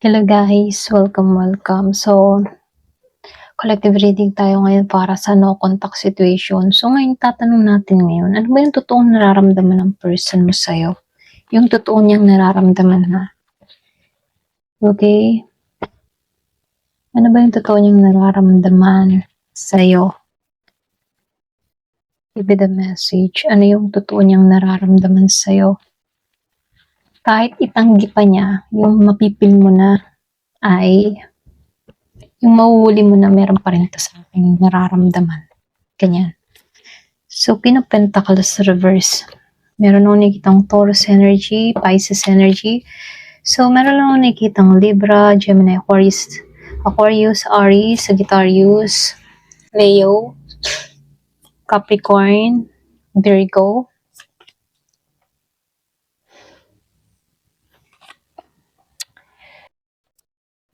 Hello guys, welcome. So, collective reading tayo ngayon para sa no contact situation. So, ngayon tatanong natin ngayon, ano ba yung totoong nararamdaman ng person mo sa'yo? Yung totoo niyang nararamdaman ha? Okay? Ano ba yung totoo niyang nararamdaman sa'yo? Give me the message. Ano yung totoo niyang nararamdaman sa'yo? Kahit itanggi pa niya, yung mapipil mo na ay yung mahuhuli mo na meron pa rin ito sa aking nararamdaman. Ganyan. So, Queen of Pentacles reverse. Meron akong nakikitang Taurus energy, Pisces energy. So, meron akong nakikitang Libra, Gemini, Aquarius, Aries, Sagittarius, Leo, Capricorn, Virgo.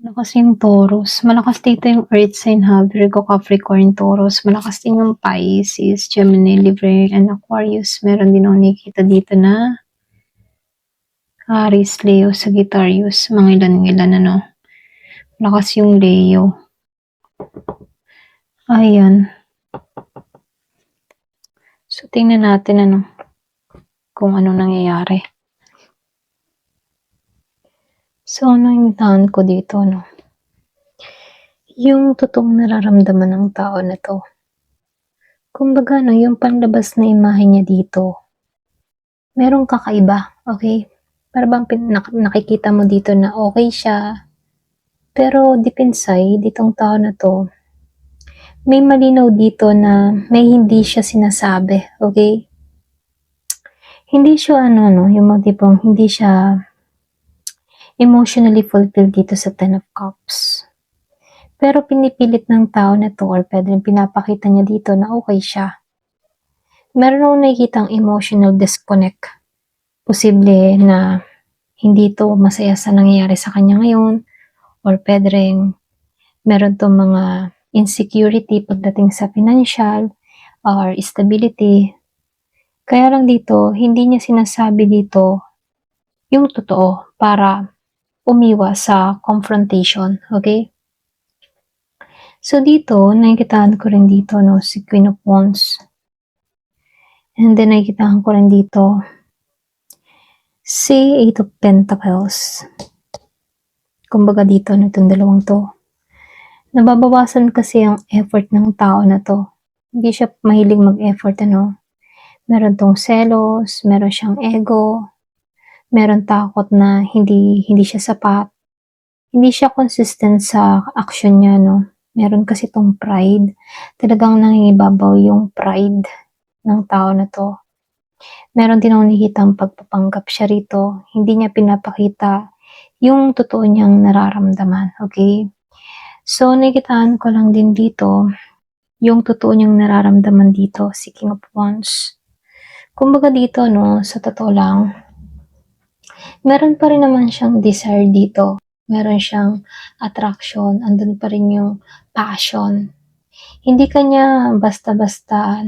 Malakas yung Taurus. Malakas dito yung Earth sign ha. Virgo, Capricorn, Taurus. Malakas din yung Pisces, Gemini, Libra, and Aquarius. Meron din ako nakikita dito na Aries, Leo, Sagittarius. Mga ilan ano. Malakas yung Leo. Ayan. So, tingnan natin ano. Kung ano nangyayari. So, ano yung tahan ko dito, no? Yung totoong nararamdaman ng tao na to. Kumbaga, no, yung panlabas na imahe niya dito, merong kakaiba, okay? Para bang nakikita mo dito na okay siya, pero deep inside, ditong tao na to, may malinaw dito na may hindi siya sinasabi, okay? Hindi siya no, yung mga tipong hindi siya emotionally fulfilled dito sa Ten of Cups. Pero pinipilit ng tao na to or pwede rin pinapakita niya dito na okay siya. Meron akong nakikitang emotional disconnect. Posible na hindi to masaya sa nangyayari sa kanya ngayon or pwede rin meron to mga insecurity pagdating sa financial or stability. Kaya lang dito, hindi niya sinasabi dito yung totoo para umiwas sa confrontation, okay? So dito, nakikitaan ko rin dito, no, si Queen of Wands. And then nakikitaan ko rin dito, si Eight of Pentacles. Kumbaga dito, no, itong dalawang to. Nababawasan kasi ang effort ng tao na to. Hindi siya mahilig mag-effort, ano. Meron tong selos, meron siyang ego, meron takot na hindi siya sapat. Hindi siya consistent sa action niya, no. Meron kasi tong pride. Talagang nangingibabaw yung pride ng tao na to. Meron din akong nakikitang pagpapanggap siya rito. Hindi niya pinapakita yung totoo niyang nararamdaman. Okay? So, nakikitaan ko lang din dito yung totoo niyang nararamdaman dito, si King of Wands. Kumbaga dito, no, sa totoo lang, meron pa rin naman siyang desire dito. Meron siyang attraction, andun pa rin yung passion. Hindi kanya basta-basta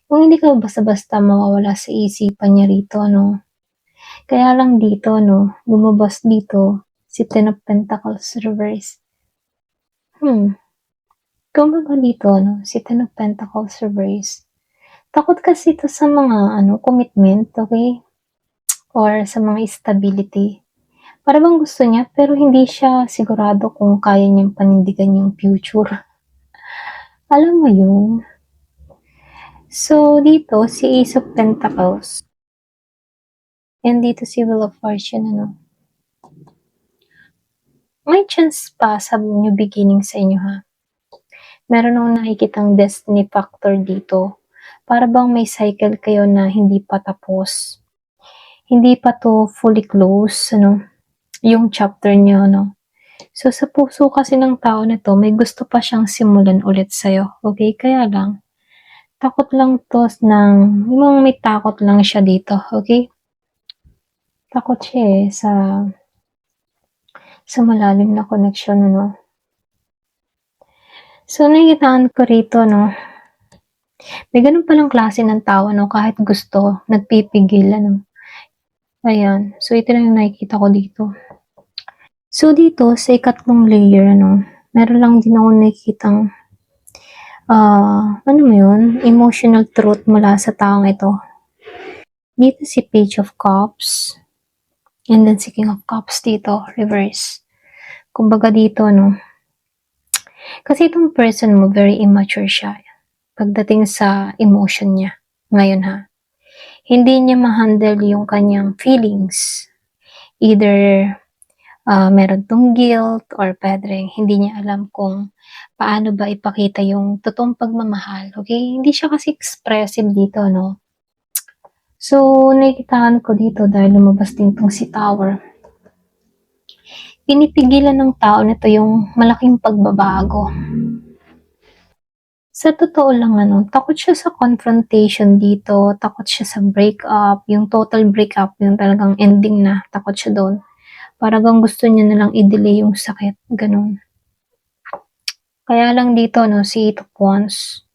kung hindi ka basta-basta mawawala sa isipan niya rito, no. Kaya lang dito, no, lumabas dito si Ten of Pentacles reverse. Kumbaga dito, no, si Ten of Pentacles reverse. Takot kasi ito sa mga commitment, okay? Or sa mga stability. Para bang gusto niya, pero hindi siya sigurado kung kaya niyang panindigan yung future. Alam mo yun? So, dito, si Ace of Pentacles. And dito si Wheel of Fortune, ano. May chance pa sa new beginning sa inyo, ha? Meron akong nakikitang destiny factor dito. Para bang may cycle kayo na hindi pa tapos. Hindi pa to fully close, ano, yung chapter niyo, no. So, sa puso kasi ng tao na to, may gusto pa siyang simulan ulit sa'yo. Okay? Kaya lang, takot lang to yung may takot lang siya dito. Okay? Takot siya sa malalim na connection, ano. So, nakikitaan ko rito, no. May ganun palang klase ng tao, no, kahit gusto, nagpipigil, ano. Ayan. So, ito lang yung nakikita ko dito. So, dito sa ikatlong layer ano, meron lang din akong nakikitang, ano mo yun, emotional truth mula sa taong ito. Dito si Page of Cups, and then si King of Cups dito, reverse. Kumbaga dito, no, kasi itong person mo, very immature siya pagdating sa emotion niya. Ngayon ha, hindi niya ma-handle yung kanyang feelings. Either meron tong guilt or pwedeng hindi niya alam kung paano ba ipakita yung totoong pagmamahal. Okay? Hindi siya kasi expressive dito, no? So, nakikitaan ko dito dahil lumabas din tong si Tower. Pinipigilan ng tao nito yung malaking pagbabago. Sa totoo lang ano, takot siya sa confrontation dito, takot siya sa breakup, yung total breakup, yung talagang ending na, takot siya doon. Parang gusto niya na lang i-delay yung sakit, ganun. Kaya lang dito, no, si Eight of Wands,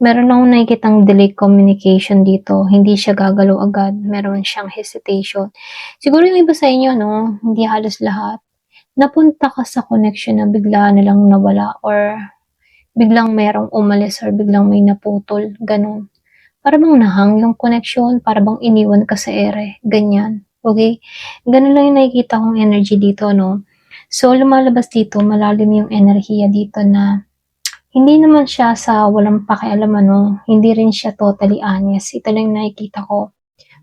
meron akong nakikitang delayed communication dito, hindi siya gagalaw agad, meron siyang hesitation. Siguro yung iba sa inyo, no, hindi halos lahat, napunta ka sa connection na bigla na lang nawala or biglang merong umalis or biglang may naputol, ganun. Para bang nahang yung connection, para bang iniwan ka sa ere, ganyan. Okay? Ganun lang yung nakikita kong energy dito, no? So, lumalabas dito, malalim yung enerhiya dito na hindi naman siya sa walang pakialam, ano? Hindi rin siya totally honest. Ito lang yung nakikita ko.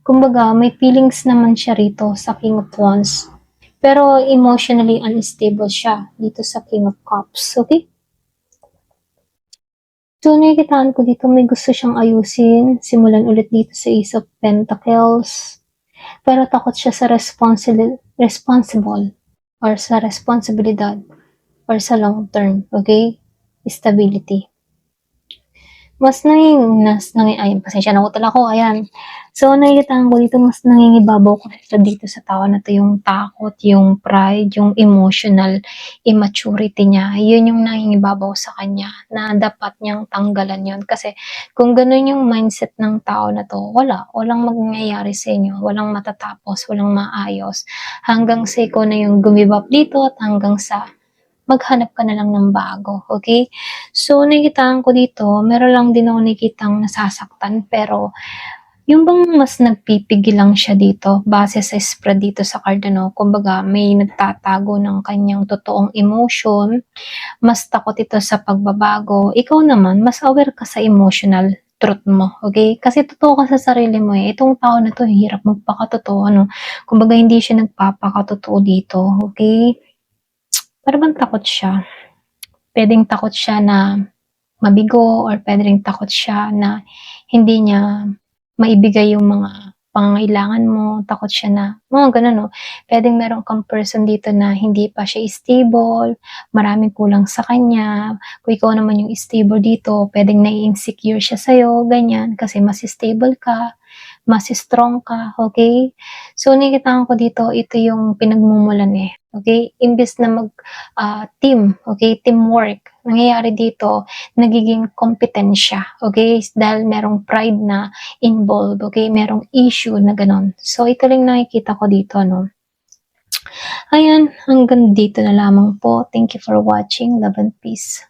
Kumbaga, may feelings naman siya rito sa King of Wands. Pero emotionally unstable siya dito sa King of Cups. Okay? So, nakikitaan ko dito may gusto siyang ayusin, simulan ulit dito sa Ace of Pentacles, pero takot siya sa responsible or sa responsibilidad or sa long term, okay? Stability. Pasensya na utol ako, ayan. So, nakikitaan ko dito, mas nangingibabaw ko dito sa tao na to, yung takot, yung pride, yung emotional immaturity niya. Yun yung nangingibabaw sa kanya, na dapat niyang tanggalan yun. Kasi, kung ganun yung mindset ng tao na to, walang mangyayari sa inyo, walang matatapos, walang maayos. Hanggang sa ikaw na yung gumibap dito at hanggang sa maghanap ka na lang ng bago, okay? So, nakikitaan ko dito, meron lang din ako nakikitang nasasaktan, pero yung bang mas nagpipigil lang siya dito, base sa spread dito sa card, ano, kumbaga may nagtatago ng kanyang totoong emotion, mas takot ito sa pagbabago, ikaw naman, mas aware ka sa emotional truth mo, okay? Kasi totoo ka sa sarili mo eh. Itong tao na to, hirap magpakatotoo, ano? Kumbaga, hindi siya nagpapakatotoo dito, okay? Para bang takot siya. Pwedeng takot siya na mabigo or pwedeng takot siya na hindi niya maibigay yung mga pangangailangan mo, takot siya na, mga ganun, no? Pwedeng meron kang person dito na hindi pa siya stable, maraming kulang sa kanya, kung ikaw naman yung stable dito, pwedeng nai-insecure siya sa'yo, ganyan, kasi mas stable ka, mas strong ka, okay? So, nakikita ko dito, ito yung pinagmumulan eh, okay? Imbes na team, okay? Teamwork. Nangyayari dito, nagiging kompetensya, okay? Dahil merong pride na involved, okay? Merong issue na ganon. So, ito lang nakikita ko dito, no? Ayan, hanggang dito na lamang po. Thank you for watching. Love and peace.